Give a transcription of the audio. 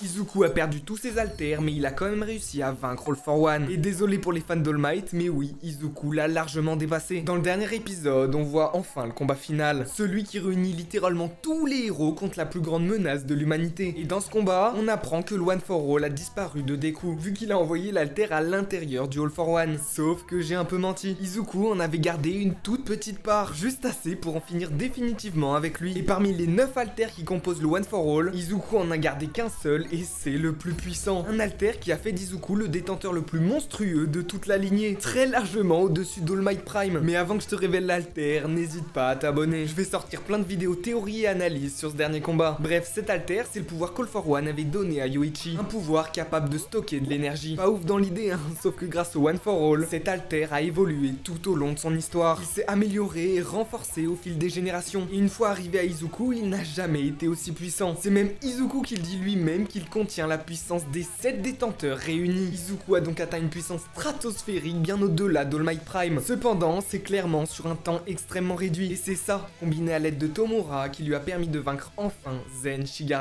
Izuku a perdu tous ses haltères, mais il a quand même réussi à vaincre All for One. Et désolé pour les fans d'All Might, mais oui, Izuku l'a largement dépassé. Dans le dernier épisode, on voit enfin le combat final. Celui qui réunit littéralement tous les héros contre la plus grande menace de l'humanité. Et dans ce combat, on apprend que le One for All a disparu de Deku, vu qu'il a envoyé l'altère à l'intérieur du All for One. Sauf que j'ai un peu menti. Izuku en avait gardé une toute petite part, juste assez pour en finir définitivement avec lui. Et parmi les 9 haltères qui composent le One for All, Izuku en a gardé qu'un seul, et c'est le plus puissant. Un alter qui a fait d'Izuku le détenteur le plus monstrueux de toute la lignée, très largement au-dessus d'All Might Prime. Mais avant que je te révèle l'alter, n'hésite pas à t'abonner. Je vais sortir plein de vidéos théories et analyses sur ce dernier combat. Bref, cet alter, c'est le pouvoir qu'All for One avait donné à Yoichi. Un pouvoir capable de stocker de l'énergie. Pas ouf dans l'idée, hein, sauf que grâce au One for All, cet alter a évolué tout au long de son histoire. Il s'est amélioré et renforcé au fil des générations. Et une fois arrivé à Izuku, il n'a jamais été aussi puissant. C'est même Izuku qui le dit lui-même qu'il contient la puissance des 7 détenteurs réunis. Izuku a donc atteint une puissance stratosphérique bien au-delà d'All Might Prime. Cependant, c'est clairement sur un temps extrêmement réduit. Et c'est ça, combiné à l'aide de Tomura, qui lui a permis de vaincre enfin Zen Shigaraki.